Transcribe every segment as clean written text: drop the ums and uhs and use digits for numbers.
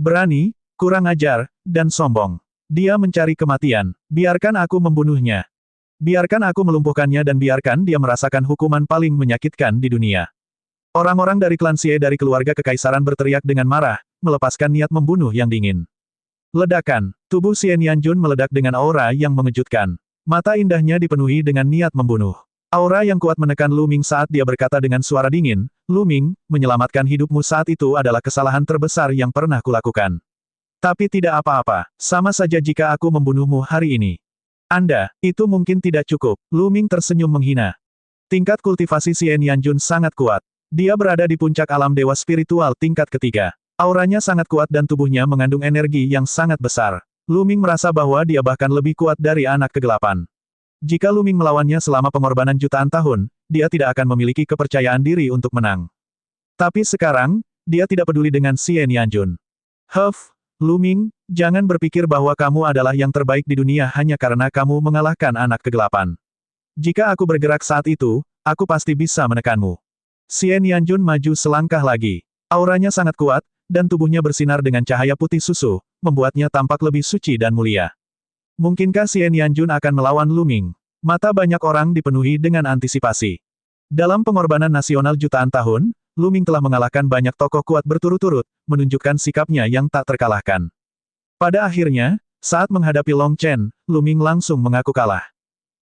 Berani, kurang ajar, dan sombong. Dia mencari kematian. Biarkan aku membunuhnya. Biarkan aku melumpuhkannya dan biarkan dia merasakan hukuman paling menyakitkan di dunia. Orang-orang dari klan Xie dari keluarga kekaisaran berteriak dengan marah, melepaskan niat membunuh yang dingin. Ledakan. Tubuh Xie Nianjun meledak dengan aura yang mengejutkan. Mata indahnya dipenuhi dengan niat membunuh. Aura yang kuat menekan Lu Ming saat dia berkata dengan suara dingin, "Lu Ming, menyelamatkan hidupmu saat itu adalah kesalahan terbesar yang pernah kulakukan. Tapi tidak apa-apa, sama saja jika aku membunuhmu hari ini. Anda, itu mungkin tidak cukup." Lu Ming tersenyum menghina. Tingkat kultivasi Xie Nianjun sangat kuat. Dia berada di puncak alam dewa spiritual tingkat ketiga. Auranya sangat kuat dan tubuhnya mengandung energi yang sangat besar. Lu Ming merasa bahwa dia bahkan lebih kuat dari anak kegelapan. Jika Lu Ming melawannya selama pengorbanan jutaan tahun, dia tidak akan memiliki kepercayaan diri untuk menang. Tapi sekarang, dia tidak peduli dengan Xie Nianjun. Lu Ming, jangan berpikir bahwa kamu adalah yang terbaik di dunia hanya karena kamu mengalahkan anak kegelapan. Jika aku bergerak saat itu, aku pasti bisa menekanmu. Xie Nianjun maju selangkah lagi. Auranya sangat kuat, dan tubuhnya bersinar dengan cahaya putih susu, membuatnya tampak lebih suci dan mulia. Mungkinkah Xie Nianjun akan melawan Lu Ming? Mata banyak orang dipenuhi dengan antisipasi. Dalam pengorbanan nasional jutaan tahun, Lu Ming telah mengalahkan banyak tokoh kuat berturut-turut, menunjukkan sikapnya yang tak terkalahkan. Pada akhirnya, saat menghadapi Long Chen, Lu Ming langsung mengaku kalah.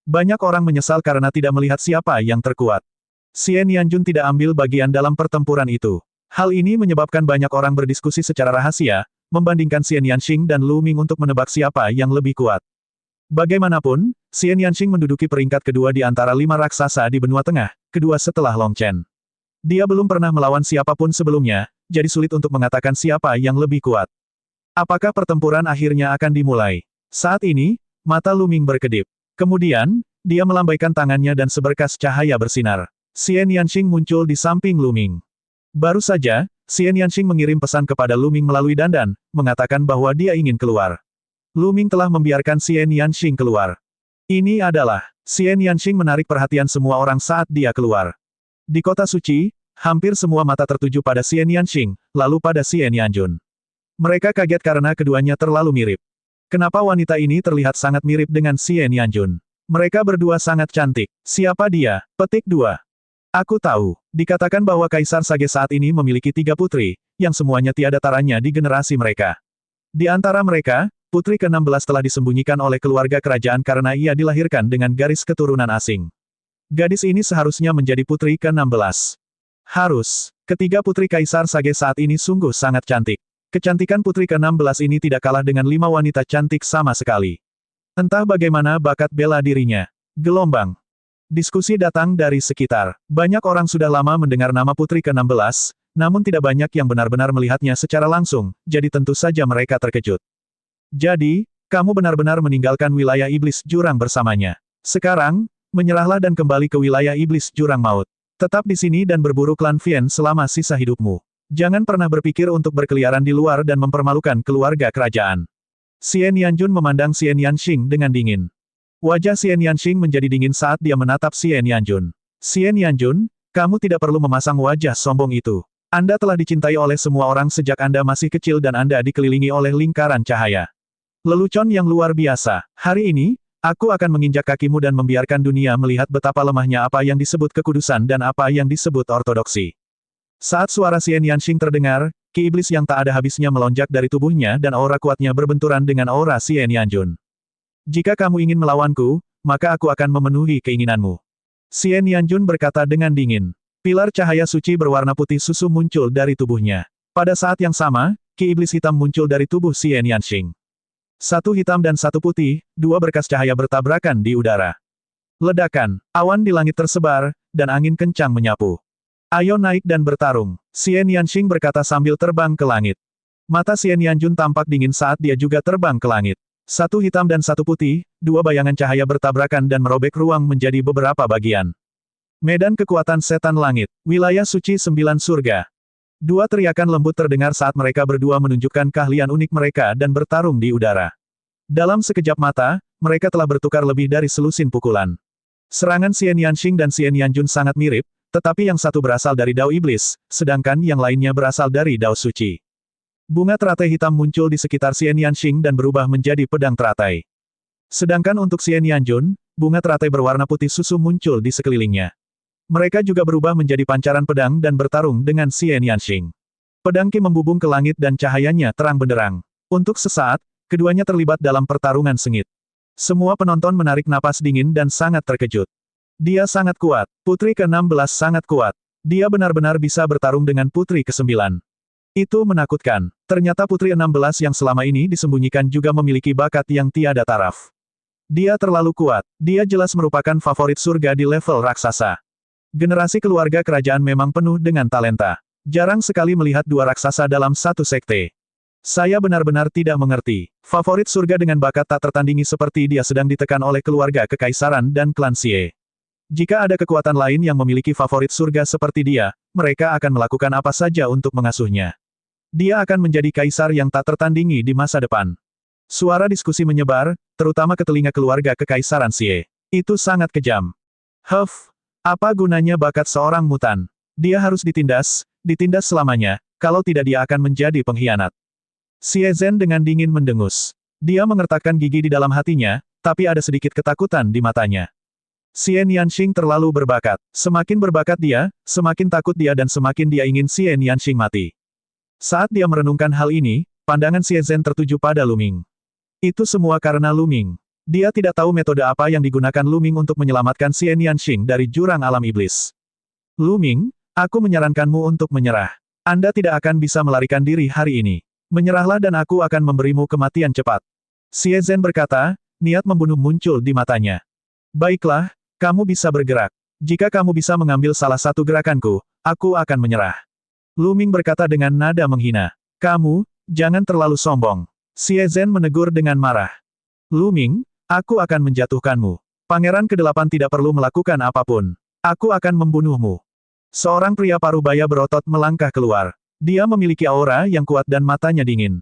Banyak orang menyesal karena tidak melihat siapa yang terkuat. Xie Nianjun tidak ambil bagian dalam pertempuran itu. Hal ini menyebabkan banyak orang berdiskusi secara rahasia, membandingkan Xie Nianxing dan Lu Ming untuk menebak siapa yang lebih kuat. Bagaimanapun, Xie Nianxing menduduki peringkat kedua di antara 5 raksasa di benua tengah, kedua setelah Long Chen. Dia belum pernah melawan siapapun sebelumnya, jadi sulit untuk mengatakan siapa yang lebih kuat. Apakah pertempuran akhirnya akan dimulai? Saat ini, mata Lu Ming berkedip. Kemudian, dia melambaikan tangannya dan seberkas cahaya bersinar. Xie Nianxing muncul di samping Lu Ming. Baru saja, Xie Nianxing mengirim pesan kepada Lu Ming melalui dandan, mengatakan bahwa dia ingin keluar. Lu Ming telah membiarkan Xie Nianxing keluar. Ini adalah, Xie Nianxing menarik perhatian semua orang saat dia keluar. Di kota suci, hampir semua mata tertuju pada Xie Nianxing, lalu pada Xie Nianjun. Mereka kaget karena keduanya terlalu mirip. Kenapa wanita ini terlihat sangat mirip dengan Xie Nianjun? Mereka berdua sangat cantik. Siapa dia? Petik 2. Aku tahu. Dikatakan bahwa Kaisar Sage saat ini memiliki 3 putri, yang semuanya tiada taranya di generasi mereka. Di antara mereka, putri ke-16 telah disembunyikan oleh keluarga kerajaan karena ia dilahirkan dengan garis keturunan asing. Gadis ini seharusnya menjadi putri ke-16. Ketiga putri Kaisar Sage saat ini sungguh sangat cantik. Kecantikan putri ke-16 ini tidak kalah dengan 5 wanita cantik sama sekali. Entah bagaimana bakat bela dirinya. Gelombang. Diskusi datang dari sekitar. Banyak orang sudah lama mendengar nama putri ke-16, namun tidak banyak yang benar-benar melihatnya secara langsung, jadi tentu saja mereka terkejut. Jadi, kamu benar-benar meninggalkan wilayah iblis jurang bersamanya. Sekarang, menyerahlah dan kembali ke wilayah iblis jurang maut. Tetap di sini dan berburu klan Vien selama sisa hidupmu. Jangan pernah berpikir untuk berkeliaran di luar dan mempermalukan keluarga kerajaan. Xie Nianjun memandang Xie Nianxing dengan dingin. Wajah Xie Nianxing menjadi dingin saat dia menatap Xie Nianjun. Xie Nianjun, kamu tidak perlu memasang wajah sombong itu. Anda telah dicintai oleh semua orang sejak Anda masih kecil dan Anda dikelilingi oleh lingkaran cahaya. Lelucon yang luar biasa. Hari ini, aku akan menginjak kakimu dan membiarkan dunia melihat betapa lemahnya apa yang disebut kekudusan dan apa yang disebut ortodoksi. Saat suara Xie Nianxing terdengar, ki iblis yang tak ada habisnya melonjak dari tubuhnya dan aura kuatnya berbenturan dengan aura Xie Nianjun. Jika kamu ingin melawanku, maka aku akan memenuhi keinginanmu. Xie Nianjun berkata dengan dingin. Pilar cahaya suci berwarna putih susu muncul dari tubuhnya. Pada saat yang sama, ki iblis hitam muncul dari tubuh Xie Nianxing. Satu hitam dan satu putih, 2 berkas cahaya bertabrakan di udara. Ledakan, awan di langit tersebar, dan angin kencang menyapu. Ayo naik dan bertarung, Xie Nianxing berkata sambil terbang ke langit. Mata Xie Nianjun tampak dingin saat dia juga terbang ke langit. Satu hitam dan satu putih, 2 bayangan cahaya bertabrakan dan merobek ruang menjadi beberapa bagian. Medan kekuatan setan langit, wilayah suci 9 surga. 2 teriakan lembut terdengar saat mereka berdua menunjukkan keahlian unik mereka dan bertarung di udara. Dalam sekejap mata, mereka telah bertukar lebih dari selusin pukulan. Serangan Xie Nianxing dan Xie Nianjun sangat mirip, tetapi yang satu berasal dari Dao Iblis, sedangkan yang lainnya berasal dari Dao Suci. Bunga teratai hitam muncul di sekitar Xian Yanxing dan berubah menjadi pedang teratai. Sedangkan untuk Xian Yanjun, bunga teratai berwarna putih susu muncul di sekelilingnya. Mereka juga berubah menjadi pancaran pedang dan bertarung dengan Xian Yanxing. Pedang Qi membubung ke langit dan cahayanya terang benderang. Untuk sesaat, keduanya terlibat dalam pertarungan sengit. Semua penonton menarik napas dingin dan sangat terkejut. Dia sangat kuat. Putri ke-16 sangat kuat. Dia benar-benar bisa bertarung dengan putri ke-9. Itu menakutkan. Ternyata putri 16 yang selama ini disembunyikan juga memiliki bakat yang tiada taraf. Dia terlalu kuat. Dia jelas merupakan favorit surga di level raksasa. Generasi keluarga kerajaan memang penuh dengan talenta. Jarang sekali melihat dua raksasa dalam satu sekte. Saya benar-benar tidak mengerti. Favorit surga dengan bakat tak tertandingi seperti dia sedang ditekan oleh keluarga kekaisaran dan klan Xie. Jika ada kekuatan lain yang memiliki favorit surga seperti dia, mereka akan melakukan apa saja untuk mengasuhnya. Dia akan menjadi kaisar yang tak tertandingi di masa depan. Suara diskusi menyebar, terutama ke telinga keluarga kekaisaran Xie. Itu sangat kejam. Huff, apa gunanya bakat seorang mutan? Dia harus ditindas selamanya, kalau tidak dia akan menjadi pengkhianat. Xie Zhen dengan dingin mendengus. Dia mengertakkan gigi di dalam hatinya, tapi ada sedikit ketakutan di matanya. Xian Yanxing terlalu berbakat. Semakin berbakat dia, semakin takut dia dan semakin dia ingin Xian Yanxing mati. Saat dia merenungkan hal ini, pandangan Xie Zhen tertuju pada Lu Ming. Itu semua karena Lu Ming. Dia tidak tahu metode apa yang digunakan Lu Ming untuk menyelamatkan Xian Yanxing dari jurang alam iblis. Lu Ming, aku menyarankanmu untuk menyerah. Anda tidak akan bisa melarikan diri hari ini. Menyerahlah dan aku akan memberimu kematian cepat. Xie Zhen berkata, niat membunuh muncul di matanya. Baiklah, kamu bisa bergerak. Jika kamu bisa mengambil salah satu gerakanku, aku akan menyerah. Lu Ming berkata dengan nada menghina. Kamu, jangan terlalu sombong. Xie Zhen menegur dengan marah. Lu Ming, aku akan menjatuhkanmu. Pangeran ke-8 tidak perlu melakukan apapun. Aku akan membunuhmu. Seorang pria parubaya berotot melangkah keluar. Dia memiliki aura yang kuat dan matanya dingin.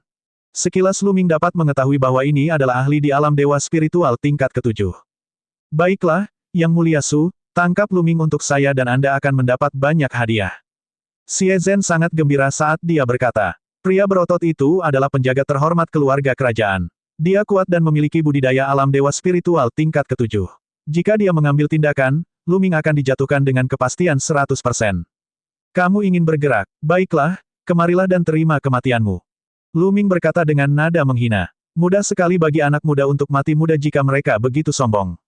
Sekilas Lu Ming dapat mengetahui bahwa ini adalah ahli di alam dewa spiritual tingkat ke-7. Baiklah, Yang Mulia Su, tangkap Lu Ming untuk saya dan Anda akan mendapat banyak hadiah. Xie Zhen sangat gembira saat dia berkata. Pria berotot itu adalah penjaga terhormat keluarga kerajaan. Dia kuat dan memiliki budidaya alam dewa spiritual tingkat ke-7. Jika dia mengambil tindakan, Lu Ming akan dijatuhkan dengan kepastian 100%. Kamu ingin bergerak? Baiklah, kemarilah dan terima kematianmu. Lu Ming berkata dengan nada menghina. Mudah sekali bagi anak muda untuk mati muda jika mereka begitu sombong.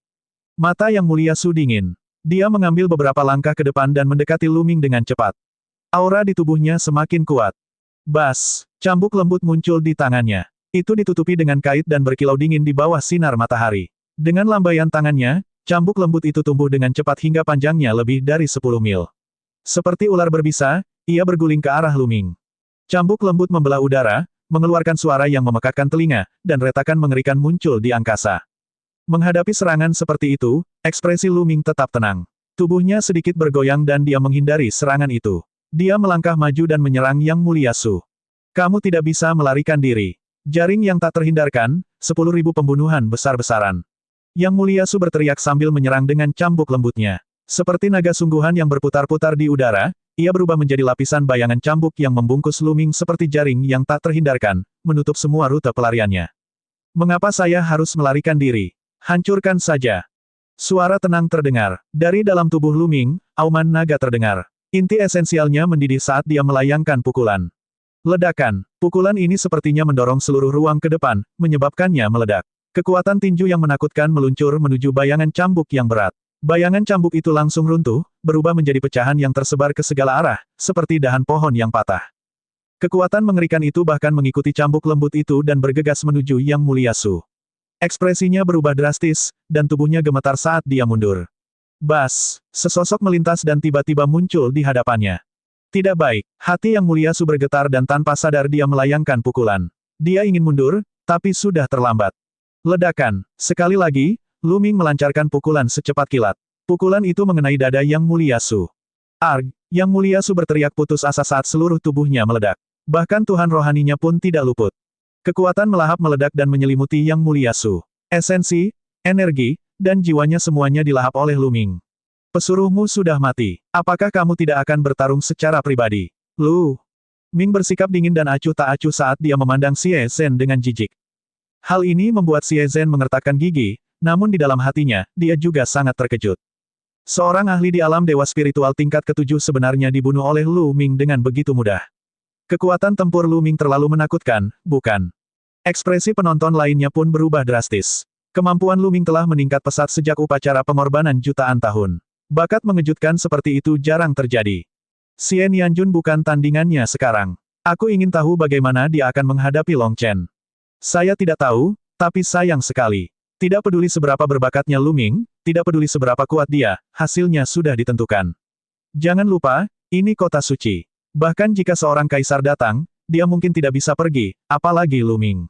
Mata Yang Mulia Su dingin. Dia mengambil beberapa langkah ke depan dan mendekati Lu Ming dengan cepat. Aura di tubuhnya semakin kuat. Bas, cambuk lembut muncul di tangannya. Itu ditutupi dengan kait dan berkilau dingin di bawah sinar matahari. Dengan lambaian tangannya, cambuk lembut itu tumbuh dengan cepat hingga panjangnya lebih dari 10 mil. Seperti ular berbisa, ia berguling ke arah Lu Ming. Cambuk lembut membelah udara, mengeluarkan suara yang memekakkan telinga, dan retakan mengerikan muncul di angkasa. Menghadapi serangan seperti itu, ekspresi Lu Ming tetap tenang. Tubuhnya sedikit bergoyang dan dia menghindari serangan itu. Dia melangkah maju dan menyerang Yang Mulia Su. Kamu tidak bisa melarikan diri. Jaring yang tak terhindarkan, 10.000 pembunuhan besar-besaran. Yang Mulia Su berteriak sambil menyerang dengan cambuk lembutnya. Seperti naga sungguhan yang berputar-putar di udara, ia berubah menjadi lapisan bayangan cambuk yang membungkus Lu Ming seperti jaring yang tak terhindarkan, menutup semua rute pelariannya. Mengapa saya harus melarikan diri? Hancurkan saja. Suara tenang terdengar. Dari dalam tubuh Lu Ming, auman naga terdengar. Inti esensialnya mendidih saat dia melayangkan pukulan. Ledakan. Pukulan ini sepertinya mendorong seluruh ruang ke depan, menyebabkannya meledak. Kekuatan tinju yang menakutkan meluncur menuju bayangan cambuk yang berat. Bayangan cambuk itu langsung runtuh, berubah menjadi pecahan yang tersebar ke segala arah, seperti dahan pohon yang patah. Kekuatan mengerikan itu bahkan mengikuti cambuk lembut itu dan bergegas menuju Yang Mulia Su. Ekspresinya berubah drastis, dan tubuhnya gemetar saat dia mundur. Bas, sesosok melintas dan tiba-tiba muncul di hadapannya. Tidak baik, hati Yang Mulia Su bergetar dan tanpa sadar dia melayangkan pukulan. Dia ingin mundur, tapi sudah terlambat. Ledakan. Sekali lagi, Lu Ming melancarkan pukulan secepat kilat. Pukulan itu mengenai dada Yang Mulia Su. Arg! Yang Mulia Su berteriak putus asa saat seluruh tubuhnya meledak. Bahkan Tuhan rohaninya pun tidak luput. Kekuatan melahap meledak dan menyelimuti Yang Mulia Su. Esensi, energi, dan jiwanya semuanya dilahap oleh Lu Ming. Pesuruhmu sudah mati. Apakah kamu tidak akan bertarung secara pribadi? Lu. Ming bersikap dingin dan acuh tak acuh saat dia memandang Xie Zhen dengan jijik. Hal ini membuat Xie Zhen mengertakkan gigi, namun di dalam hatinya, dia juga sangat terkejut. Seorang ahli di alam dewa spiritual tingkat ketujuh sebenarnya dibunuh oleh Lu Ming dengan begitu mudah. Kekuatan tempur Lu Ming terlalu menakutkan, bukan? Ekspresi penonton lainnya pun berubah drastis. Kemampuan Lu Ming telah meningkat pesat sejak upacara pengorbanan jutaan tahun. Bakat mengejutkan seperti itu jarang terjadi. Xie Nianjun bukan tandingannya sekarang. Aku ingin tahu bagaimana dia akan menghadapi Long Chen. Saya tidak tahu, tapi sayang sekali. Tidak peduli seberapa berbakatnya Lu Ming, tidak peduli seberapa kuat dia, hasilnya sudah ditentukan. Jangan lupa, ini kota suci. Bahkan jika seorang kaisar datang, dia mungkin tidak bisa pergi, apalagi Lu Ming.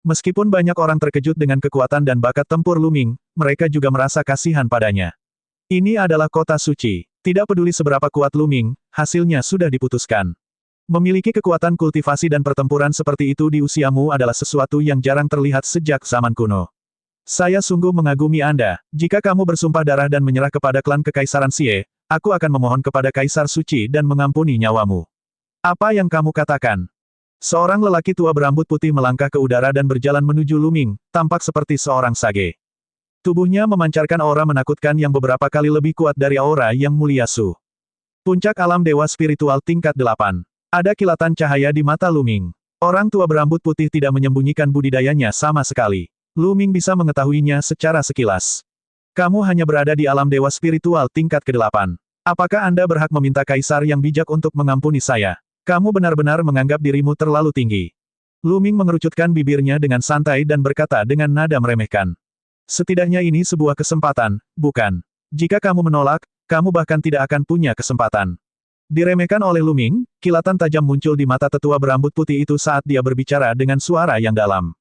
Meskipun banyak orang terkejut dengan kekuatan dan bakat tempur Lu Ming, mereka juga merasa kasihan padanya. Ini adalah kota suci. Tidak peduli seberapa kuat Lu Ming, hasilnya sudah diputuskan. Memiliki kekuatan kultivasi dan pertempuran seperti itu di usiamu adalah sesuatu yang jarang terlihat sejak zaman kuno. Saya sungguh mengagumi Anda. Jika kamu bersumpah darah dan menyerah kepada klan Kekaisaran Xie, aku akan memohon kepada Kaisar Suci dan mengampuni nyawamu. Apa yang kamu katakan? Seorang lelaki tua berambut putih melangkah ke udara dan berjalan menuju Lu Ming, tampak seperti seorang sage. Tubuhnya memancarkan aura menakutkan yang beberapa kali lebih kuat dari aura yang mulia Su. Puncak alam dewa spiritual tingkat 8. Ada kilatan cahaya di mata Lu Ming. Orang tua berambut putih tidak menyembunyikan budidayanya sama sekali. Lu Ming bisa mengetahuinya secara sekilas. Kamu hanya berada di alam dewa spiritual tingkat ke-8. Apakah Anda berhak meminta kaisar yang bijak untuk mengampuni saya? Kamu benar-benar menganggap dirimu terlalu tinggi. Lu Ming mengerucutkan bibirnya dengan santai dan berkata dengan nada meremehkan. Setidaknya ini sebuah kesempatan, bukan? Jika kamu menolak, kamu bahkan tidak akan punya kesempatan. Diremehkan oleh Lu Ming, kilatan tajam muncul di mata tetua berambut putih itu saat dia berbicara dengan suara yang dalam.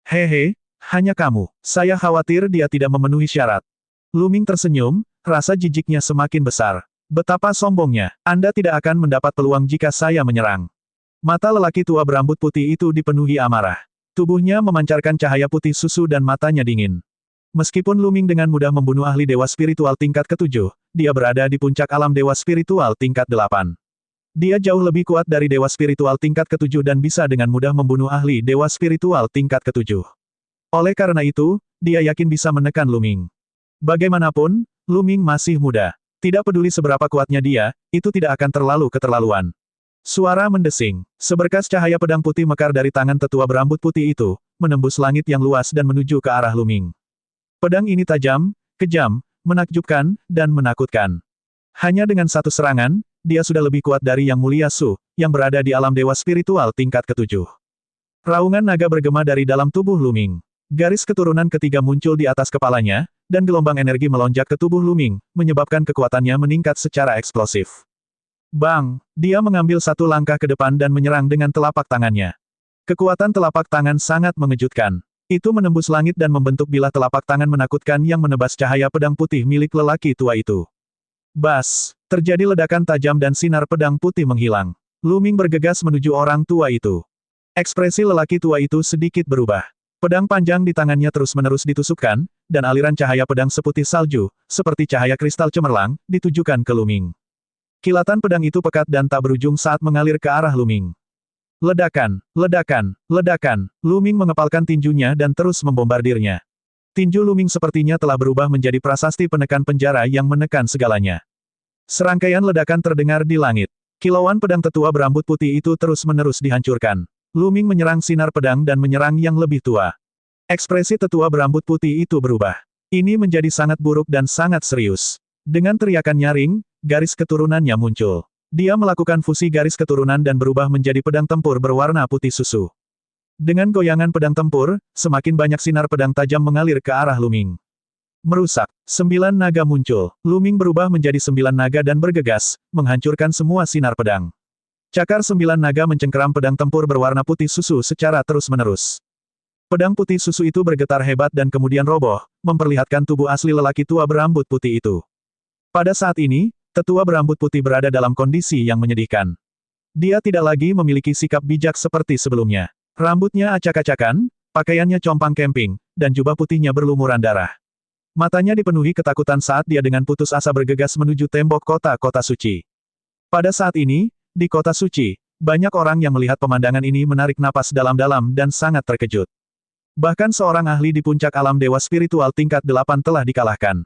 Hehe, hanya kamu. Saya khawatir dia tidak memenuhi syarat. Lu Ming tersenyum, rasa jijiknya semakin besar. Betapa sombongnya, Anda tidak akan mendapat peluang jika saya menyerang. Mata lelaki tua berambut putih itu dipenuhi amarah. Tubuhnya memancarkan cahaya putih susu dan matanya dingin. Meskipun Lu Ming dengan mudah membunuh ahli dewa spiritual tingkat ke-7, dia berada di puncak alam dewa spiritual tingkat 8. Dia jauh lebih kuat dari dewa spiritual tingkat ke-7 dan bisa dengan mudah membunuh ahli dewa spiritual tingkat ke-7. Oleh karena itu, dia yakin bisa menekan Lu Ming. Bagaimanapun, Lu Ming masih muda. Tidak peduli seberapa kuatnya dia, itu tidak akan terlalu keterlaluan. Suara mendesing. Seberkas cahaya pedang putih mekar dari tangan tetua berambut putih itu, menembus langit yang luas dan menuju ke arah Lu Ming. Pedang ini tajam, kejam, menakjubkan, dan menakutkan. Hanya dengan satu serangan, dia sudah lebih kuat dari Yang Mulia Su, yang berada di alam dewa spiritual tingkat ke-7. Raungan naga bergema dari dalam tubuh Lu Ming. Garis keturunan ketiga muncul di atas kepalanya, dan gelombang energi melonjak ke tubuh Lu Ming, menyebabkan kekuatannya meningkat secara eksplosif. Bang! Dia mengambil satu langkah ke depan dan menyerang dengan telapak tangannya. Kekuatan telapak tangan sangat mengejutkan. Itu menembus langit dan membentuk bilah telapak tangan menakutkan yang menebas cahaya pedang putih milik lelaki tua itu. Bas! Terjadi ledakan tajam dan sinar pedang putih menghilang. Lu Ming bergegas menuju orang tua itu. Ekspresi lelaki tua itu sedikit berubah. Pedang panjang di tangannya terus-menerus ditusukkan, dan aliran cahaya pedang seputih salju, seperti cahaya kristal cemerlang, ditujukan ke Lu Ming. Kilatan pedang itu pekat dan tak berujung saat mengalir ke arah Lu Ming. Ledakan, ledakan, ledakan. Lu Ming mengepalkan tinjunya dan terus membombardirnya. Tinju Lu Ming sepertinya telah berubah menjadi prasasti penekan penjara yang menekan segalanya. Serangkaian ledakan terdengar di langit. Kilauan pedang tetua berambut putih itu terus-menerus dihancurkan. Lu Ming menyerang sinar pedang dan menyerang yang lebih tua. Ekspresi tetua berambut putih itu berubah. Ini menjadi sangat buruk dan sangat serius. Dengan teriakan nyaring, garis keturunannya muncul. Dia melakukan fusi garis keturunan dan berubah menjadi pedang tempur berwarna putih susu. Dengan goyangan pedang tempur, semakin banyak sinar pedang tajam mengalir ke arah Lu Ming. Merusak. 9 naga muncul. Lu Ming berubah menjadi 9 naga dan bergegas, menghancurkan semua sinar pedang. Cakar 9 naga mencengkeram pedang tempur berwarna putih susu secara terus-menerus. Pedang putih susu itu bergetar hebat dan kemudian roboh, memperlihatkan tubuh asli lelaki tua berambut putih itu. Pada saat ini, tetua berambut putih berada dalam kondisi yang menyedihkan. Dia tidak lagi memiliki sikap bijak seperti sebelumnya. Rambutnya acak-acakan, pakaiannya compang camping, dan jubah putihnya berlumuran darah. Matanya dipenuhi ketakutan saat dia dengan putus asa bergegas menuju tembok kota-kota suci. Pada saat ini, di kota suci, Banyak orang yang melihat pemandangan ini menarik napas dalam-dalam dan sangat terkejut. Bahkan seorang ahli di puncak alam dewa spiritual tingkat 8 telah dikalahkan.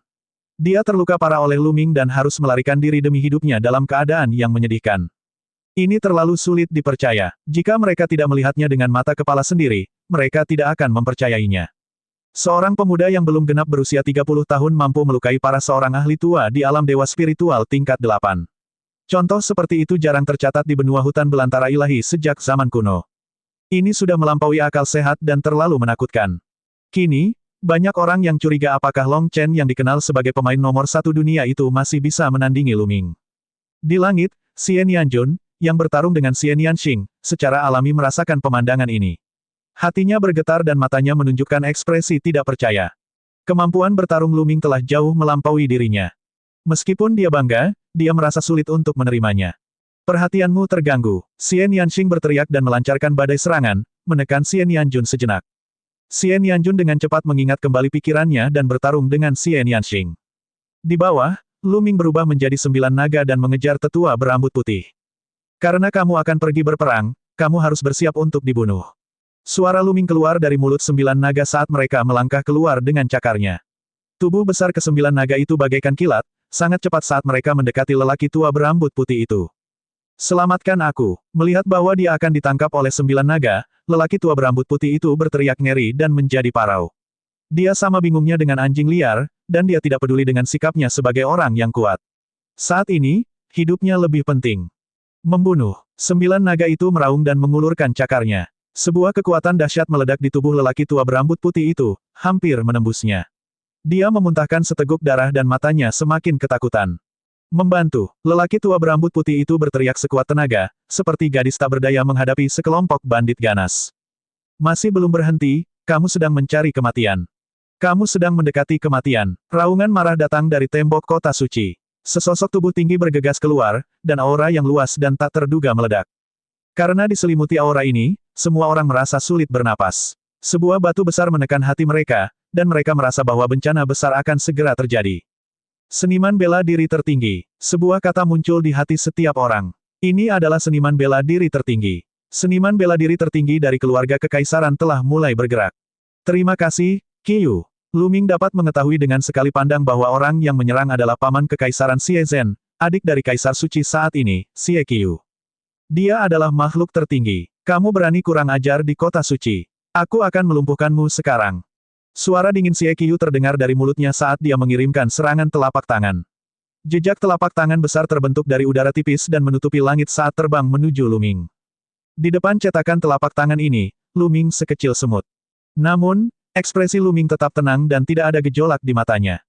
Dia terluka parah oleh Luming dan harus melarikan diri demi hidupnya dalam keadaan yang menyedihkan. Ini terlalu sulit dipercaya. Jika mereka tidak melihatnya dengan mata kepala sendiri, mereka tidak akan mempercayainya. Seorang pemuda yang belum genap berusia 30 tahun mampu melukai para seorang ahli tua di alam dewa spiritual tingkat 8. Contoh seperti itu jarang tercatat di benua hutan belantara ilahi sejak zaman kuno. Ini sudah melampaui akal sehat dan terlalu menakutkan. Kini, banyak orang yang curiga apakah Long Chen yang dikenal sebagai pemain nomor 1 dunia itu masih bisa menandingi Luming. Di langit, Xian Yanjun, yang bertarung dengan Xian Yanxing, secara alami merasakan pemandangan ini. Hatinya bergetar dan matanya menunjukkan ekspresi tidak percaya. Kemampuan bertarung Luming telah jauh melampaui dirinya. Meskipun dia bangga, dia merasa sulit untuk menerimanya. Perhatianmu terganggu. Xian Yanxing berteriak dan melancarkan badai serangan, menekan Xian Yanjun sejenak. Xian Yanjun dengan cepat mengingat kembali pikirannya dan bertarung dengan Xian Yanxing. Di bawah, Luming berubah menjadi 9 naga dan mengejar tetua berambut putih. Karena kamu akan pergi berperang, kamu harus bersiap untuk dibunuh. Suara Luming keluar dari mulut 9 naga saat mereka melangkah keluar dengan cakarnya. Tubuh besar ke-9 naga itu bagaikan kilat, sangat cepat saat mereka mendekati lelaki tua berambut putih itu. Selamatkan aku. Melihat bahwa dia akan ditangkap oleh 9 naga, lelaki tua berambut putih itu berteriak ngeri dan menjadi parau. Dia sama bingungnya dengan anjing liar, dan dia tidak peduli dengan sikapnya sebagai orang yang kuat. Saat ini, hidupnya lebih penting. Membunuh. 9 naga itu meraung dan mengulurkan cakarnya. Sebuah kekuatan dahsyat meledak di tubuh lelaki tua berambut putih itu, hampir menembusnya. Dia memuntahkan seteguk darah dan matanya semakin ketakutan. Membantu, lelaki tua berambut putih itu berteriak sekuat tenaga, seperti gadis tak berdaya menghadapi sekelompok bandit ganas. Masih belum berhenti, kamu sedang mencari kematian. Kamu sedang mendekati kematian. Raungan marah datang dari tembok kota suci. Sesosok tubuh tinggi bergegas keluar, dan aura yang luas dan tak terduga meledak. Karena diselimuti aura ini, semua orang merasa sulit bernapas. Sebuah batu besar menekan hati mereka, dan mereka merasa bahwa bencana besar akan segera terjadi. Seniman bela diri tertinggi. Sebuah kata muncul di hati setiap orang. Ini adalah seniman bela diri tertinggi. Seniman bela diri tertinggi dari keluarga kekaisaran telah mulai bergerak. Terima kasih, Qiyu. Luming dapat mengetahui dengan sekali pandang bahwa orang yang menyerang adalah paman kekaisaran Xie Zhen, adik dari kaisar suci saat ini, Xie Qiyu. Dia adalah makhluk tertinggi. Kamu berani kurang ajar di kota suci. Aku akan melumpuhkanmu sekarang. Suara dingin Xie Qiyu terdengar dari mulutnya saat dia mengirimkan serangan telapak tangan. Jejak telapak tangan besar terbentuk dari udara tipis dan menutupi langit saat terbang menuju Luming. Di depan cetakan telapak tangan ini, Luming sekecil semut. Namun, ekspresi Luming tetap tenang dan tidak ada gejolak di matanya.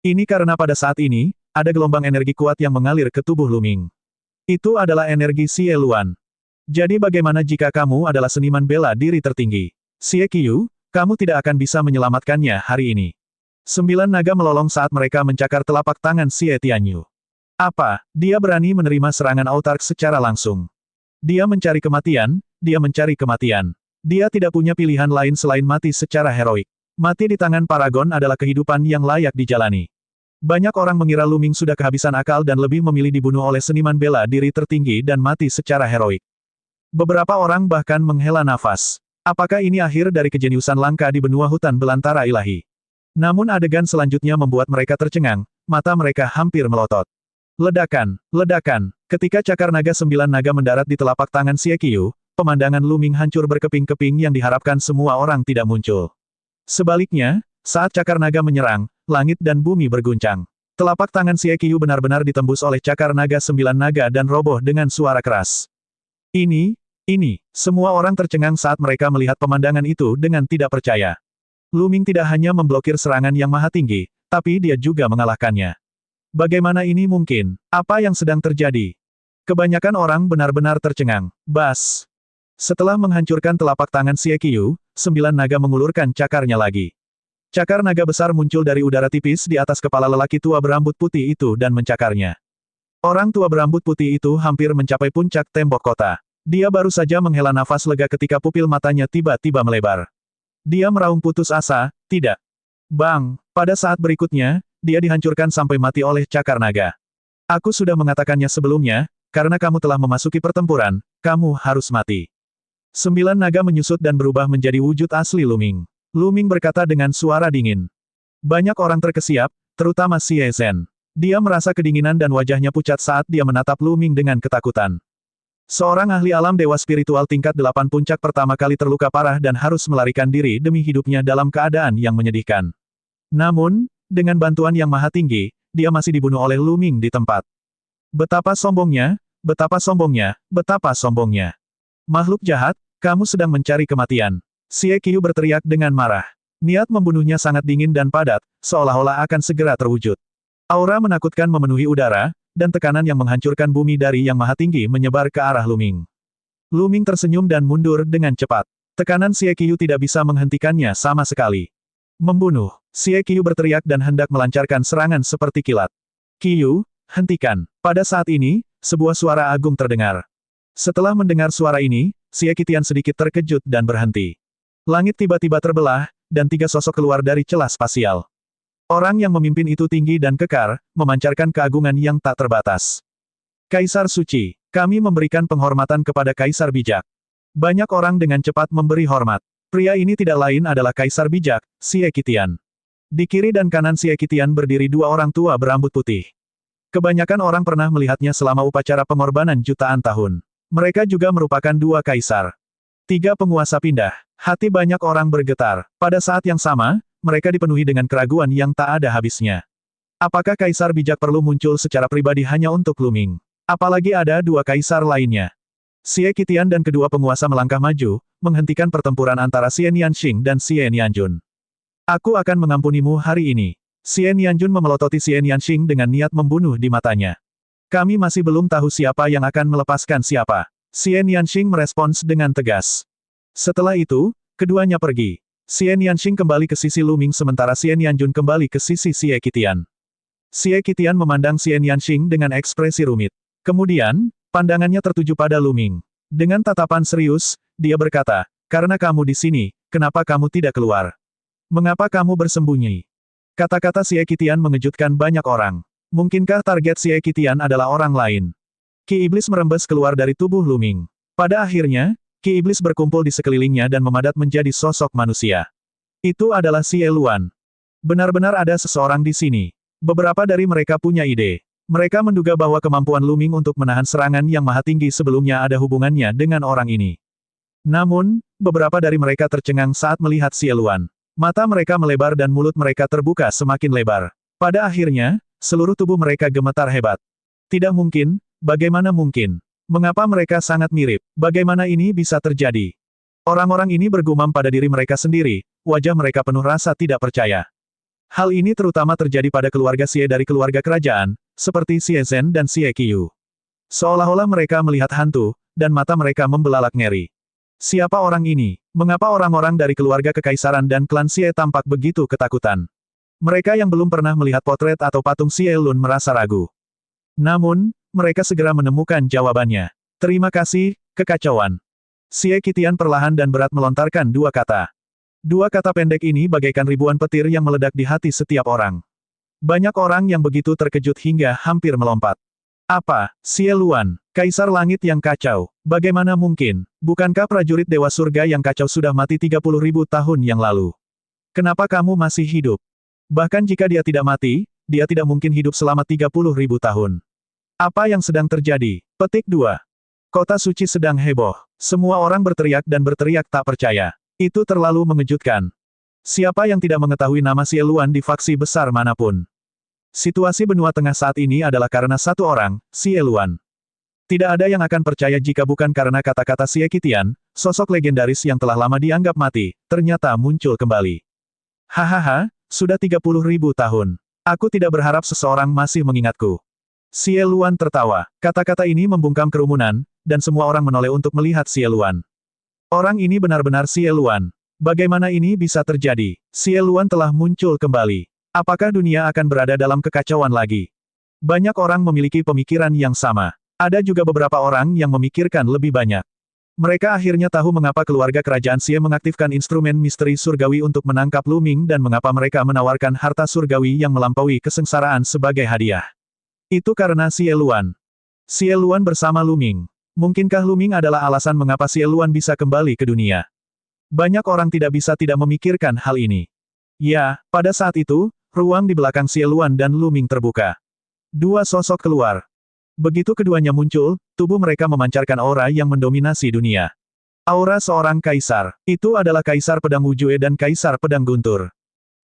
Ini karena pada saat ini, ada gelombang energi kuat yang mengalir ke tubuh Luming. Itu adalah energi Xie Luan. Jadi bagaimana jika kamu adalah seniman bela diri tertinggi? Xie Qiyu, kamu tidak akan bisa menyelamatkannya hari ini. 9 naga melolong saat mereka mencakar telapak tangan Xie Tianyu. Apa, dia berani menerima serangan autark secara langsung? Dia mencari kematian, dia mencari kematian. Dia tidak punya pilihan lain selain mati secara heroik. Mati di tangan Paragon adalah kehidupan yang layak dijalani. Banyak orang mengira Luming sudah kehabisan akal dan lebih memilih dibunuh oleh seniman bela diri tertinggi dan mati secara heroik. Beberapa orang bahkan menghela nafas. Apakah ini akhir dari kejeniusan langka di benua hutan belantara ilahi? Namun adegan selanjutnya membuat mereka tercengang, mata mereka hampir melotot. Ledakan, ledakan. Ketika cakar naga 9 naga mendarat di telapak tangan Xie Qiyu, pemandangan Luming hancur berkeping-keping yang diharapkan semua orang tidak muncul. Sebaliknya, saat cakar naga menyerang, langit dan bumi berguncang. Telapak tangan Xie Qiyu benar-benar ditembus oleh cakar naga 9 naga dan roboh dengan suara keras. Ini, semua orang tercengang saat mereka melihat pemandangan itu dengan tidak percaya. Luming tidak hanya memblokir serangan yang maha tinggi, tapi dia juga mengalahkannya. Bagaimana ini mungkin? Apa yang sedang terjadi? Kebanyakan orang benar-benar tercengang. Bas! Setelah menghancurkan telapak tangan Xie Qiyu, 9 naga mengulurkan cakarnya lagi. Cakar naga besar muncul dari udara tipis di atas kepala lelaki tua berambut putih itu dan mencakarnya. Orang tua berambut putih itu hampir mencapai puncak tembok kota. Dia baru saja menghela nafas lega ketika pupil matanya tiba-tiba melebar. Dia meraung putus asa, tidak. Bang! Pada saat berikutnya, dia dihancurkan sampai mati oleh cakar naga. Aku sudah mengatakannya sebelumnya, karena kamu telah memasuki pertempuran, kamu harus mati. 9 naga menyusut dan berubah menjadi wujud asli Luming. Luming berkata dengan suara dingin. Banyak orang terkesiap, terutama Xie Zhen. Dia merasa kedinginan dan wajahnya pucat saat dia menatap Luming dengan ketakutan. Seorang ahli alam dewa spiritual tingkat 8 puncak pertama kali terluka parah dan harus melarikan diri demi hidupnya dalam keadaan yang menyedihkan. Namun, dengan bantuan yang maha tinggi, dia masih dibunuh oleh Luming di tempat. Betapa sombongnya, betapa sombongnya, betapa sombongnya. Makhluk jahat, kamu sedang mencari kematian. Xie Qiu berteriak dengan marah. Niat membunuhnya sangat dingin dan padat, seolah-olah akan segera terwujud. Aura menakutkan memenuhi udara, dan tekanan yang menghancurkan bumi dari yang maha tinggi menyebar ke arah Luming. Luming tersenyum dan mundur dengan cepat. Tekanan Xie Qiu tidak bisa menghentikannya sama sekali. Membunuh. Xie Qiu berteriak dan hendak melancarkan serangan seperti kilat. Qiu, hentikan. Pada saat ini, sebuah suara agung terdengar. Setelah mendengar suara ini, Xie Qitian sedikit terkejut dan berhenti. Langit tiba-tiba terbelah, dan 3 sosok keluar dari celah spasial. Orang yang memimpin itu tinggi dan kekar, memancarkan keagungan yang tak terbatas. Kaisar Suci, kami memberikan penghormatan kepada Kaisar Bijak. Banyak orang dengan cepat memberi hormat. Pria ini tidak lain adalah Kaisar Bijak, Xie Qitian. Di kiri dan kanan Xie Qitian berdiri 2 orang tua berambut putih. Kebanyakan orang pernah melihatnya selama upacara pengorbanan jutaan tahun. Mereka juga merupakan 2 kaisar. 3 penguasa pindah. Hati banyak orang bergetar. Pada saat yang sama, mereka dipenuhi dengan keraguan yang tak ada habisnya. Apakah Kaisar Bijak perlu muncul secara pribadi hanya untuk Luming? Apalagi ada 2 kaisar lainnya. Xie Qitian dan kedua penguasa melangkah maju, menghentikan pertempuran antara Xie Nianxing dan Xie Nianjun. Aku akan mengampunimu hari ini. Xie Nianjun memelototi Xie Nianxing dengan niat membunuh di matanya. Kami masih belum tahu siapa yang akan melepaskan siapa. Xie Nianxing merespons dengan tegas. Setelah itu, keduanya pergi. Xie Nianxing kembali ke sisi Luming sementara Xie Nianjun kembali ke sisi Xie Qitian. Xie Qitian memandang Xie Nianxing dengan ekspresi rumit. Kemudian, pandangannya tertuju pada Luming. Dengan tatapan serius, dia berkata, karena kamu di sini, kenapa kamu tidak keluar? Mengapa kamu bersembunyi? Kata-kata Xie Qitian mengejutkan banyak orang. Mungkinkah target Xie Qitian adalah orang lain? Ki Iblis merembes keluar dari tubuh Luming. Pada akhirnya, Ki Iblis berkumpul di sekelilingnya dan memadat menjadi sosok manusia. Itu adalah Xie Luan. Benar-benar ada seseorang di sini. Beberapa dari mereka punya ide. Mereka menduga bahwa kemampuan Luming untuk menahan serangan yang maha tinggi sebelumnya ada hubungannya dengan orang ini. Namun, beberapa dari mereka tercengang saat melihat Xie Luan. Mata mereka melebar dan mulut mereka terbuka semakin lebar. Pada akhirnya, seluruh tubuh mereka gemetar hebat. Tidak mungkin, bagaimana mungkin? Mengapa mereka sangat mirip? Bagaimana ini bisa terjadi? Orang-orang ini bergumam pada diri mereka sendiri, wajah mereka penuh rasa tidak percaya. Hal ini terutama terjadi pada keluarga Xie dari keluarga kerajaan, seperti Xie Zhen dan Xie Qiu. Seolah-olah mereka melihat hantu, dan mata mereka membelalak ngeri. Siapa orang ini? Mengapa orang-orang dari keluarga kekaisaran dan klan Xie tampak begitu ketakutan? Mereka yang belum pernah melihat potret atau patung Xie Lun merasa ragu. Namun, mereka segera menemukan jawabannya. Terima kasih, kekacauan. Xie Qitian perlahan dan berat melontarkan 2 kata. 2 kata pendek ini bagaikan ribuan petir yang meledak di hati setiap orang. Banyak orang yang begitu terkejut hingga hampir melompat. Apa, Xie Luan, Kaisar Langit yang kacau? Bagaimana mungkin? Bukankah prajurit Dewa Surga yang kacau sudah mati 30.000 tahun yang lalu? Kenapa kamu masih hidup? Bahkan jika dia tidak mati, dia tidak mungkin hidup selama 30.000 tahun. Apa yang sedang terjadi? Petik 2. Kota suci sedang heboh. Semua orang berteriak dan berteriak tak percaya. Itu terlalu mengejutkan. Siapa yang tidak mengetahui nama Xie Luan di faksi besar manapun? Situasi benua tengah saat ini adalah karena satu orang, Xie Luan. Tidak ada yang akan percaya jika bukan karena kata-kata Xie Qitian, sosok legendaris yang telah lama dianggap mati, ternyata muncul kembali. Hahaha, sudah 30.000 tahun. Aku tidak berharap seseorang masih mengingatku. Xie Luan tertawa. Kata-kata ini membungkam kerumunan, dan semua orang menoleh untuk melihat Xie Luan. Orang ini benar-benar Xie Luan. Bagaimana ini bisa terjadi? Xie Luan telah muncul kembali. Apakah dunia akan berada dalam kekacauan lagi? Banyak orang memiliki pemikiran yang sama. Ada juga beberapa orang yang memikirkan lebih banyak. Mereka akhirnya tahu mengapa keluarga kerajaan Xie mengaktifkan instrumen misteri surgawi untuk menangkap Luming dan mengapa mereka menawarkan harta surgawi yang melampaui kesengsaraan sebagai hadiah. Itu karena Xie Luan. Xie Luan bersama Lu Ming. Mungkinkah Lu Ming adalah alasan mengapa Xie Luan bisa kembali ke dunia? Banyak orang tidak bisa tidak memikirkan hal ini. Ya, pada saat itu, ruang di belakang Xie Luan dan Lu Ming terbuka. Dua sosok keluar. Begitu keduanya muncul, tubuh mereka memancarkan aura yang mendominasi dunia. Aura seorang kaisar. Itu adalah Kaisar Pedang Wujue dan Kaisar Pedang Guntur.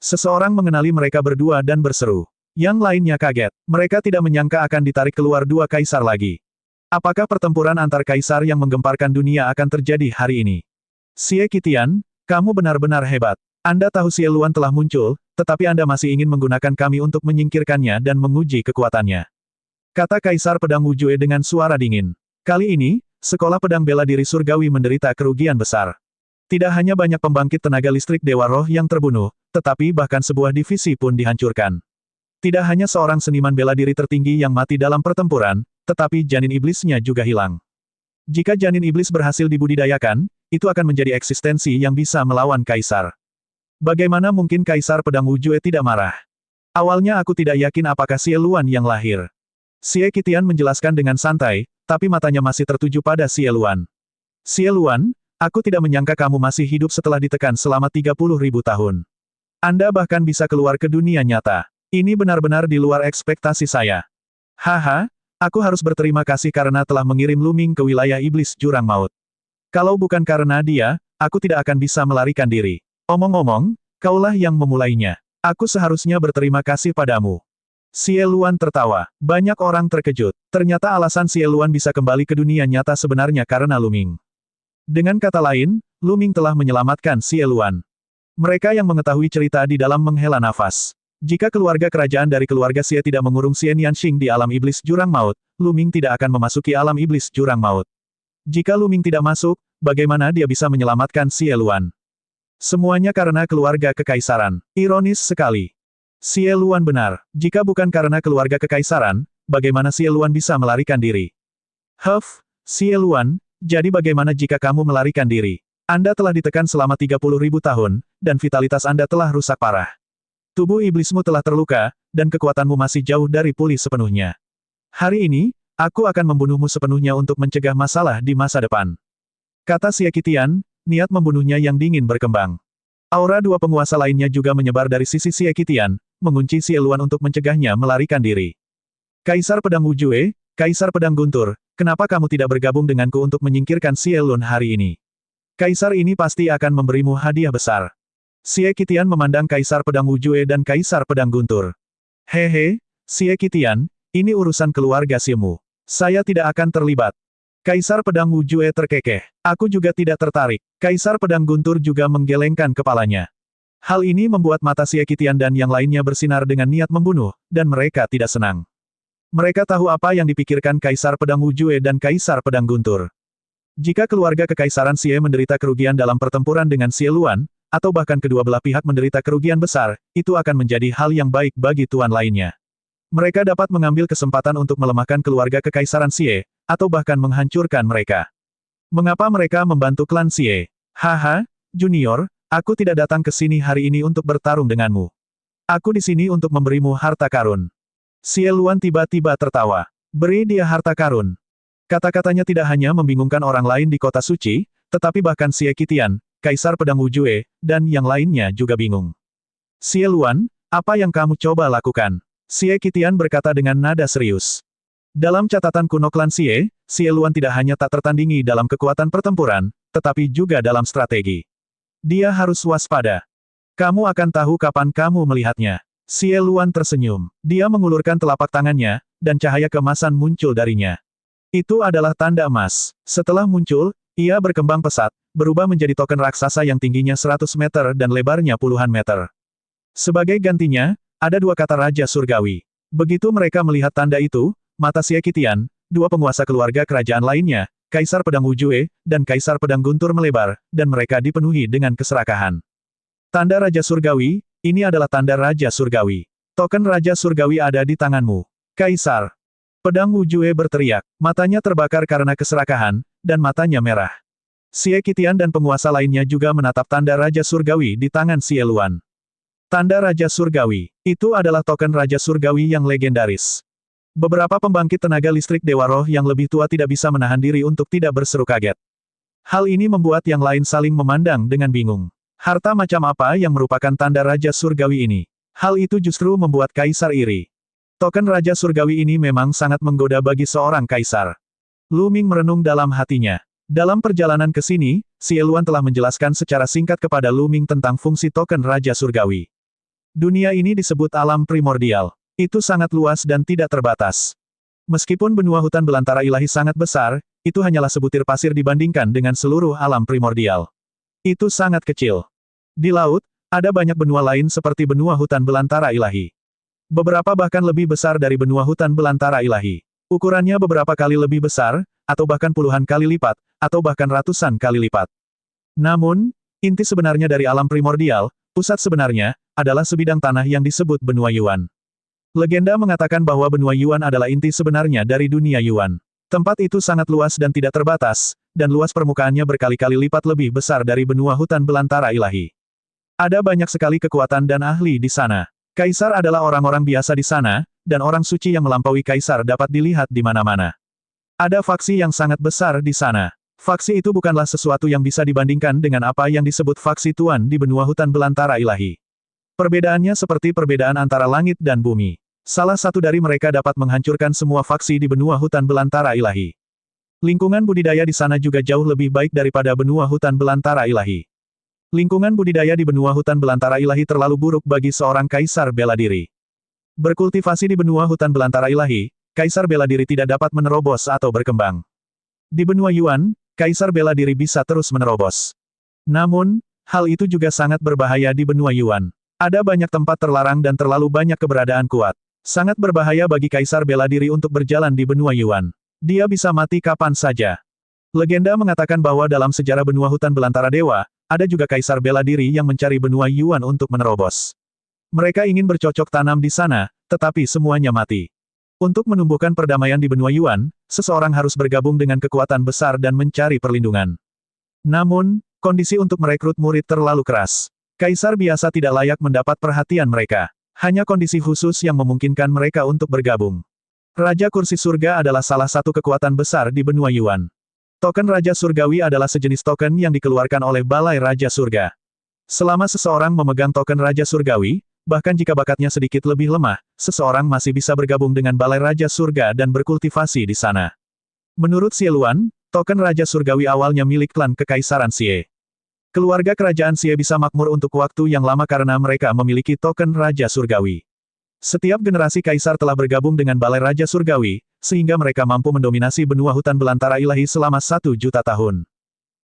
Seseorang mengenali mereka berdua dan berseru. Yang lainnya kaget. Mereka tidak menyangka akan ditarik keluar dua kaisar lagi. Apakah pertempuran antar kaisar yang menggemparkan dunia akan terjadi hari ini? Xie Qitian, kamu benar-benar hebat. Anda tahu Xie Luan telah muncul, tetapi Anda masih ingin menggunakan kami untuk menyingkirkannya dan menguji kekuatannya. Kata Kaisar Pedang Wujue dengan suara dingin. Kali ini, Sekolah Pedang Bela Diri Surgawi menderita kerugian besar. Tidak hanya banyak pembangkit tenaga listrik Dewa Roh yang terbunuh, tetapi bahkan sebuah divisi pun dihancurkan. Tidak hanya seorang seniman bela diri tertinggi yang mati dalam pertempuran, tetapi janin iblisnya juga hilang. Jika janin iblis berhasil dibudidayakan, itu akan menjadi eksistensi yang bisa melawan kaisar. Bagaimana mungkin Kaisar Pedang Wujue tidak marah? Awalnya aku tidak yakin apakah Xie Luan yang lahir. Xie Qitian menjelaskan dengan santai, tapi matanya masih tertuju pada Xie Luan. Xie Luan, aku tidak menyangka kamu masih hidup setelah ditekan selama 30.000 tahun. Anda bahkan bisa keluar ke dunia nyata. Ini benar-benar di luar ekspektasi saya. Haha, aku harus berterima kasih karena telah mengirim Lu Ming ke wilayah iblis jurang maut. Kalau bukan karena dia, aku tidak akan bisa melarikan diri. Omong-omong, kaulah yang memulainya. Aku seharusnya berterima kasih padamu. Xie Luan tertawa. Banyak orang terkejut. Ternyata alasan Xie Luan bisa kembali ke dunia nyata sebenarnya karena Lu Ming. Dengan kata lain, Lu Ming telah menyelamatkan Xie Luan. Mereka yang mengetahui cerita di dalam menghela nafas. Jika keluarga kerajaan dari keluarga Xie tidak mengurung Xie Nianxing di alam iblis jurang maut, Lu Ming tidak akan memasuki alam iblis jurang maut. Jika Lu Ming tidak masuk, bagaimana dia bisa menyelamatkan Xie Luan? Semuanya karena keluarga kekaisaran. Ironis sekali. Xie Luan benar. Jika bukan karena keluarga kekaisaran, bagaimana Xie Luan bisa melarikan diri? Huff, Xie Luan, jadi bagaimana jika kamu melarikan diri? Anda telah ditekan selama 30.000 tahun, dan vitalitas Anda telah rusak parah. Tubuh iblismu telah terluka, dan kekuatanmu masih jauh dari pulih sepenuhnya. Hari ini, aku akan membunuhmu sepenuhnya untuk mencegah masalah di masa depan. Kata Xie Qitian, niat membunuhnya yang dingin berkembang. Aura dua penguasa lainnya juga menyebar dari sisi Xie Qitian, mengunci Xie Luan untuk mencegahnya melarikan diri. Kaisar Pedang Wujue, Kaisar Pedang Guntur, kenapa kamu tidak bergabung denganku untuk menyingkirkan Xie Luan hari ini? Kaisar ini pasti akan memberimu hadiah besar. Xie Qitian memandang Kaisar Pedang Wujue dan Kaisar Pedang Guntur. Hehe, Xie Qitian, ini urusan keluarga Xiemu. Saya tidak akan terlibat. Kaisar Pedang Wujue terkekeh. Aku juga tidak tertarik. Kaisar Pedang Guntur juga menggelengkan kepalanya. Hal ini membuat mata Xie Qitian dan yang lainnya bersinar dengan niat membunuh, dan mereka tidak senang. Mereka tahu apa yang dipikirkan Kaisar Pedang Wujue dan Kaisar Pedang Guntur. Jika keluarga kekaisaran Xie menderita kerugian dalam pertempuran dengan Xie Luan, atau bahkan kedua belah pihak menderita kerugian besar, itu akan menjadi hal yang baik bagi tuan lainnya. Mereka dapat mengambil kesempatan untuk melemahkan keluarga kekaisaran Xie, atau bahkan menghancurkan mereka. Mengapa mereka membantu klan Xie? Haha, Junior, aku tidak datang ke sini hari ini untuk bertarung denganmu. Aku di sini untuk memberimu harta karun. Xie Luan tiba-tiba tertawa. Beri dia harta karun. Kata-katanya tidak hanya membingungkan orang lain di kota suci, tetapi bahkan Xie Qitian, Kaisar Pedang Wujue, dan yang lainnya juga bingung. Xie Luan, apa yang kamu coba lakukan? Xie Qitian berkata dengan nada serius. Dalam catatan kuno klan Xie, Xie Luan tidak hanya tak tertandingi dalam kekuatan pertempuran, tetapi juga dalam strategi. Dia harus waspada. Kamu akan tahu kapan kamu melihatnya. Xie Luan tersenyum. Dia mengulurkan telapak tangannya, dan cahaya keemasan muncul darinya. Itu adalah tanda emas. Setelah muncul, ia berkembang pesat, berubah menjadi token raksasa yang tingginya 100 meter dan lebarnya puluhan meter. Sebagai gantinya, ada dua kata Raja Surgawi. Begitu mereka melihat tanda itu, mata Xie Qitian, dua penguasa keluarga kerajaan lainnya, Kaisar Pedang Wujue, dan Kaisar Pedang Guntur melebar, dan mereka dipenuhi dengan keserakahan. Tanda Raja Surgawi, ini adalah tanda Raja Surgawi. Token Raja Surgawi ada di tanganmu. Kaisar Pedang Wujue berteriak, matanya terbakar karena keserakahan, dan matanya merah. Xie Qitian dan penguasa lainnya juga menatap tanda Raja Surgawi di tangan Xie Luan. Tanda Raja Surgawi, itu adalah token Raja Surgawi yang legendaris. Beberapa pembangkit tenaga listrik Dewa Roh yang lebih tua tidak bisa menahan diri untuk tidak berseru kaget. Hal ini membuat yang lain saling memandang dengan bingung. Harta macam apa yang merupakan tanda Raja Surgawi ini? Hal itu justru membuat Kaisar iri. Token Raja Surgawi ini memang sangat menggoda bagi seorang Kaisar. Lu Ming merenung dalam hatinya. Dalam perjalanan ke sini, Xie Luan telah menjelaskan secara singkat kepada Lu Ming tentang fungsi token Raja Surgawi. Dunia ini disebut alam primordial. Itu sangat luas dan tidak terbatas. Meskipun benua hutan belantara ilahi sangat besar, itu hanyalah sebutir pasir dibandingkan dengan seluruh alam primordial. Itu sangat kecil. Di laut, ada banyak benua lain seperti benua hutan belantara ilahi. Beberapa bahkan lebih besar dari benua hutan belantara ilahi. Ukurannya beberapa kali lebih besar, atau bahkan puluhan kali lipat, atau bahkan ratusan kali lipat. Namun, inti sebenarnya dari alam primordial, pusat sebenarnya, adalah sebidang tanah yang disebut benua Yuan. Legenda mengatakan bahwa benua Yuan adalah inti sebenarnya dari dunia Yuan. Tempat itu sangat luas dan tidak terbatas, dan luas permukaannya berkali-kali lipat lebih besar dari benua hutan belantara ilahi. Ada banyak sekali kekuatan dan ahli di sana. Kaisar adalah orang-orang biasa di sana, dan orang suci yang melampaui kaisar dapat dilihat di mana-mana. Ada faksi yang sangat besar di sana. Faksi itu bukanlah sesuatu yang bisa dibandingkan dengan apa yang disebut faksi Tuan di benua hutan belantara ilahi. Perbedaannya seperti perbedaan antara langit dan bumi. Salah satu dari mereka dapat menghancurkan semua faksi di benua hutan belantara ilahi. Lingkungan budidaya di sana juga jauh lebih baik daripada benua hutan belantara ilahi. Lingkungan budidaya di benua hutan belantara ilahi terlalu buruk bagi seorang kaisar bela diri. Berkultivasi di benua hutan belantara ilahi, kaisar bela diri tidak dapat menerobos atau berkembang. Di benua Yuan, kaisar bela diri bisa terus menerobos. Namun, hal itu juga sangat berbahaya di benua Yuan. Ada banyak tempat terlarang dan terlalu banyak keberadaan kuat. Sangat berbahaya bagi kaisar bela diri untuk berjalan di benua Yuan. Dia bisa mati kapan saja. Legenda mengatakan bahwa dalam sejarah benua hutan belantara dewa, ada juga kaisar bela diri yang mencari benua Yuan untuk menerobos. Mereka ingin bercocok tanam di sana, tetapi semuanya mati. Untuk menumbuhkan perdamaian di benua Yuan, seseorang harus bergabung dengan kekuatan besar dan mencari perlindungan. Namun, kondisi untuk merekrut murid terlalu keras. Kaisar biasa tidak layak mendapat perhatian mereka. Hanya kondisi khusus yang memungkinkan mereka untuk bergabung. Raja Kursi Surga adalah salah satu kekuatan besar di benua Yuan. Token Raja Surgawi adalah sejenis token yang dikeluarkan oleh Balai Raja Surga. Selama seseorang memegang token Raja Surgawi, bahkan jika bakatnya sedikit lebih lemah, seseorang masih bisa bergabung dengan Balai Raja Surga dan berkultivasi di sana. Menurut Xie Luan, token Raja Surgawi awalnya milik klan Kekaisaran Xie. Keluarga kerajaan Xie bisa makmur untuk waktu yang lama karena mereka memiliki token Raja Surgawi. Setiap generasi kaisar telah bergabung dengan Balai Raja Surgawi, sehingga mereka mampu mendominasi benua hutan belantara ilahi selama 1 juta tahun.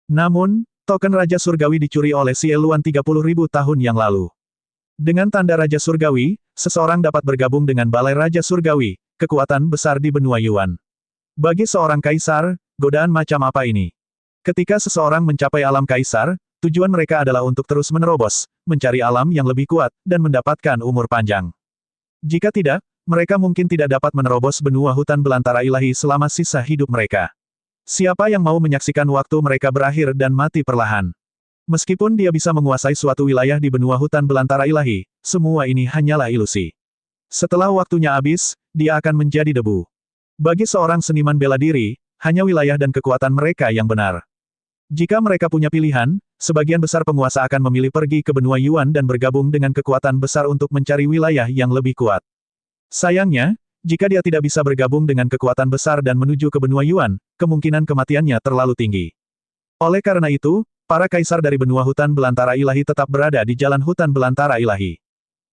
Namun, token Raja Surgawi dicuri oleh Xie Luan 30.000 tahun yang lalu. Dengan tanda Raja Surgawi, seseorang dapat bergabung dengan Balai Raja Surgawi, kekuatan besar di benua Yuan. Bagi seorang kaisar, godaan macam apa ini? Ketika seseorang mencapai alam kaisar, tujuan mereka adalah untuk terus menerobos, mencari alam yang lebih kuat, dan mendapatkan umur panjang. Jika tidak, mereka mungkin tidak dapat menerobos benua hutan belantara ilahi selama sisa hidup mereka. Siapa yang mau menyaksikan waktu mereka berakhir dan mati perlahan? Meskipun dia bisa menguasai suatu wilayah di benua hutan belantara ilahi, semua ini hanyalah ilusi. Setelah waktunya habis, dia akan menjadi debu. Bagi seorang seniman bela diri, hanya wilayah dan kekuatan mereka yang benar. Jika mereka punya pilihan, sebagian besar penguasa akan memilih pergi ke benua Yuan dan bergabung dengan kekuatan besar untuk mencari wilayah yang lebih kuat. Sayangnya, jika dia tidak bisa bergabung dengan kekuatan besar dan menuju ke benua Yuan, kemungkinan kematiannya terlalu tinggi. Oleh karena itu, para kaisar dari benua hutan belantara ilahi tetap berada di jalan hutan belantara ilahi.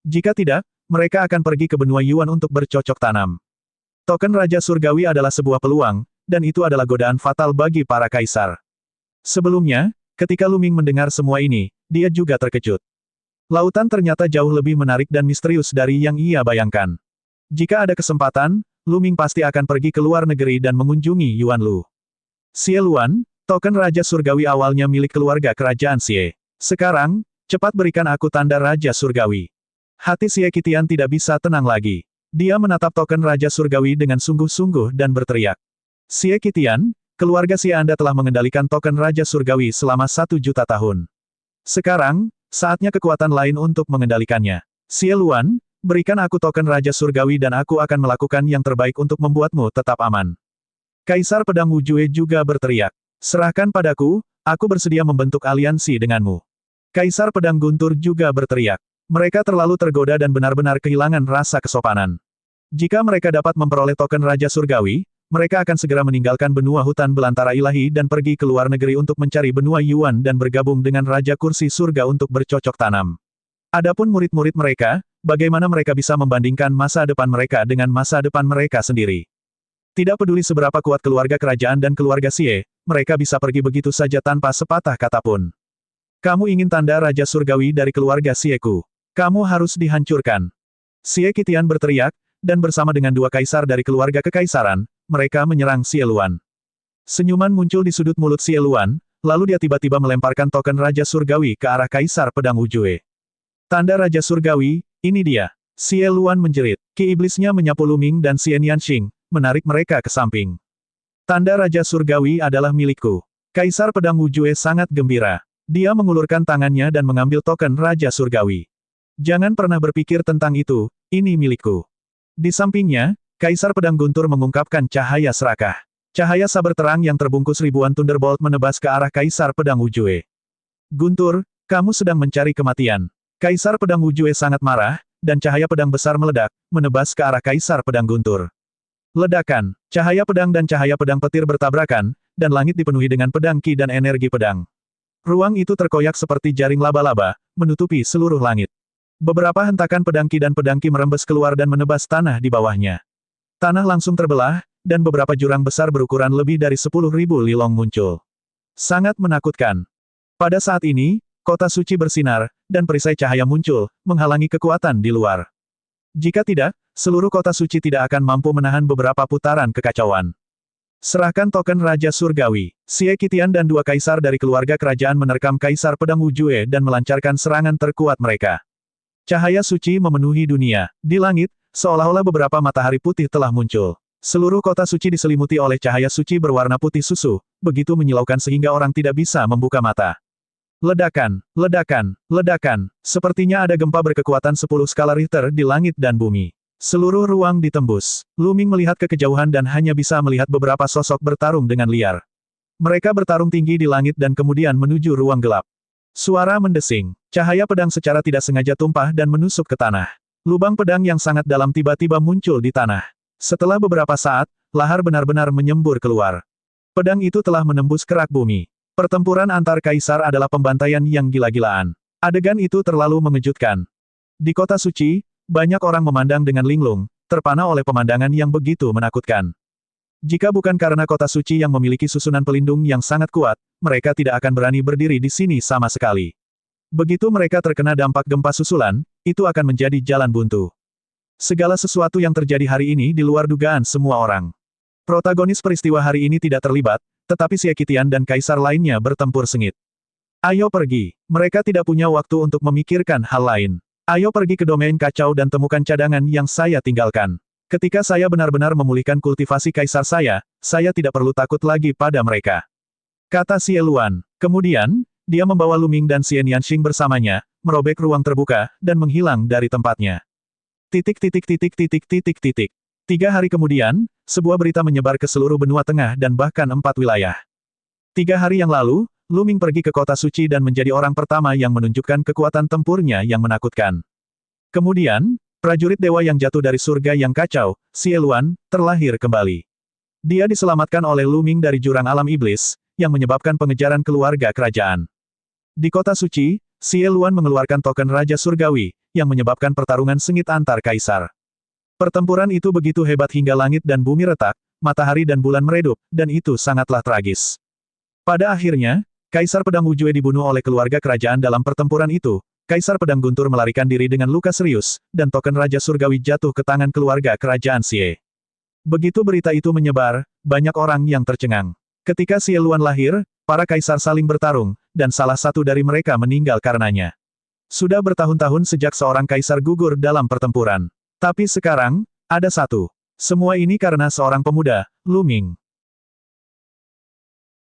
Jika tidak, mereka akan pergi ke benua Yuan untuk bercocok tanam. Token Raja Surgawi adalah sebuah peluang, dan itu adalah godaan fatal bagi para kaisar. Sebelumnya, ketika Lu Ming mendengar semua ini, dia juga terkejut. Lautan ternyata jauh lebih menarik dan misterius dari yang ia bayangkan. Jika ada kesempatan, Lu Ming pasti akan pergi ke luar negeri dan mengunjungi Yuan Lu. Xie Luan, token Raja Surgawi awalnya milik keluarga kerajaan Xie. Sekarang, cepat berikan aku tanda Raja Surgawi. Hati Xie Qitian tidak bisa tenang lagi. Dia menatap token Raja Surgawi dengan sungguh-sungguh dan berteriak. Xie Qitian, keluarga Xie Anda telah mengendalikan token Raja Surgawi selama 1 juta tahun. Sekarang, saatnya kekuatan lain untuk mengendalikannya. Xie Luan, berikan aku token Raja Surgawi dan aku akan melakukan yang terbaik untuk membuatmu tetap aman. Kaisar Pedang Wujue juga berteriak. Serahkan padaku, aku bersedia membentuk aliansi denganmu. Kaisar Pedang Guntur juga berteriak. Mereka terlalu tergoda dan benar-benar kehilangan rasa kesopanan. Jika mereka dapat memperoleh token Raja Surgawi, mereka akan segera meninggalkan benua hutan belantara ilahi dan pergi ke luar negeri untuk mencari benua Yuan dan bergabung dengan Raja Kursi Surga untuk bercocok tanam. Adapun murid-murid mereka, bagaimana mereka bisa membandingkan masa depan mereka dengan masa depan mereka sendiri? Tidak peduli seberapa kuat keluarga kerajaan dan keluarga Xie, mereka bisa pergi begitu saja tanpa sepatah kata pun. Kamu ingin tanda Raja Surgawi dari keluarga Xie-ku? Kamu harus dihancurkan. Xie Qitian berteriak, dan bersama dengan dua kaisar dari keluarga kekaisaran, mereka menyerang Xie Luan. Senyuman muncul di sudut mulut Xie Luan, lalu dia tiba-tiba melemparkan token Raja Surgawi ke arah Kaisar Pedang Wujue. Tanda Raja Surgawi, ini dia. Xie Luan menjerit. Ki iblisnya menyapu Lu Ming dan Xie Nianxing, menarik mereka ke samping. Tanda Raja Surgawi adalah milikku. Kaisar Pedang Wujue sangat gembira. Dia mengulurkan tangannya dan mengambil token Raja Surgawi. Jangan pernah berpikir tentang itu, ini milikku. Di sampingnya, Kaisar Pedang Guntur mengungkapkan cahaya serakah. Cahaya saber terang yang terbungkus ribuan Thunderbolt menebas ke arah Kaisar Pedang Wujue. Guntur, kamu sedang mencari kematian. Kaisar Pedang Wujue sangat marah, dan cahaya pedang besar meledak, menebas ke arah Kaisar Pedang Guntur. Ledakan, cahaya pedang dan cahaya pedang petir bertabrakan, dan langit dipenuhi dengan pedang ki dan energi pedang. Ruang itu terkoyak seperti jaring laba-laba, menutupi seluruh langit. Beberapa hentakan pedang ki dan pedang ki merembes keluar dan menebas tanah di bawahnya. Tanah langsung terbelah, dan beberapa jurang besar berukuran lebih dari 10.000 lilong muncul. Sangat menakutkan. Pada saat ini, kota suci bersinar, dan perisai cahaya muncul, menghalangi kekuatan di luar. Jika tidak, seluruh kota suci tidak akan mampu menahan beberapa putaran kekacauan. Serahkan token Raja Surgawi. Xie Qitian dan dua kaisar dari keluarga kerajaan menerkam Kaisar Pedang Wujue dan melancarkan serangan terkuat mereka. Cahaya suci memenuhi dunia. Di langit, seolah-olah beberapa matahari putih telah muncul. Seluruh kota suci diselimuti oleh cahaya suci berwarna putih susu, begitu menyilaukan sehingga orang tidak bisa membuka mata. Ledakan, ledakan, ledakan. Sepertinya ada gempa berkekuatan 10 skala Richter di langit dan bumi. Seluruh ruang ditembus. Lu Ming melihat ke kejauhan dan hanya bisa melihat beberapa sosok bertarung dengan liar. Mereka bertarung tinggi di langit dan kemudian menuju ruang gelap. Suara mendesing. Cahaya pedang secara tidak sengaja tumpah dan menusuk ke tanah. Lubang pedang yang sangat dalam tiba-tiba muncul di tanah. Setelah beberapa saat, lahar benar-benar menyembur keluar. Pedang itu telah menembus kerak bumi. Pertempuran antar kaisar adalah pembantaian yang gila-gilaan. Adegan itu terlalu mengejutkan. Di kota suci, banyak orang memandang dengan linglung, terpana oleh pemandangan yang begitu menakutkan. Jika bukan karena kota suci yang memiliki susunan pelindung yang sangat kuat, mereka tidak akan berani berdiri di sini sama sekali. Begitu mereka terkena dampak gempa susulan, itu akan menjadi jalan buntu. Segala sesuatu yang terjadi hari ini di luar dugaan semua orang. Protagonis peristiwa hari ini tidak terlibat, tetapi Xie Qitian dan kaisar lainnya bertempur sengit. Ayo pergi. Mereka tidak punya waktu untuk memikirkan hal lain. Ayo pergi ke domain kacau dan temukan cadangan yang saya tinggalkan. Ketika saya benar-benar memulihkan kultivasi kaisar saya tidak perlu takut lagi pada mereka. Kata Xie Luan. Kemudian, dia membawa Lu Ming dan Xie Nianxing bersamanya, merobek ruang terbuka, dan menghilang dari tempatnya. Titik. 3 hari kemudian, sebuah berita menyebar ke seluruh benua tengah dan bahkan 4 wilayah. 3 hari yang lalu, Lu Ming pergi ke kota suci dan menjadi orang pertama yang menunjukkan kekuatan tempurnya yang menakutkan. Kemudian, prajurit dewa yang jatuh dari surga yang kacau, Xie Luan, terlahir kembali. Dia diselamatkan oleh Lu Ming dari jurang alam iblis, yang menyebabkan pengejaran keluarga kerajaan. Di kota suci, Xie Luan mengeluarkan token Raja Surgawi, yang menyebabkan pertarungan sengit antar kaisar. Pertempuran itu begitu hebat hingga langit dan bumi retak, matahari dan bulan meredup, dan itu sangatlah tragis. Pada akhirnya, Kaisar Pedang Wujue dibunuh oleh keluarga kerajaan dalam pertempuran itu. Kaisar Pedang Guntur melarikan diri dengan luka serius, dan token Raja Surgawi jatuh ke tangan keluarga kerajaan Xie. Begitu berita itu menyebar, banyak orang yang tercengang. Ketika Xie Luan lahir, para kaisar saling bertarung, dan salah satu dari mereka meninggal karenanya. Sudah bertahun-tahun sejak seorang kaisar gugur dalam pertempuran. Tapi sekarang, ada satu. Semua ini karena seorang pemuda, Lu Ming.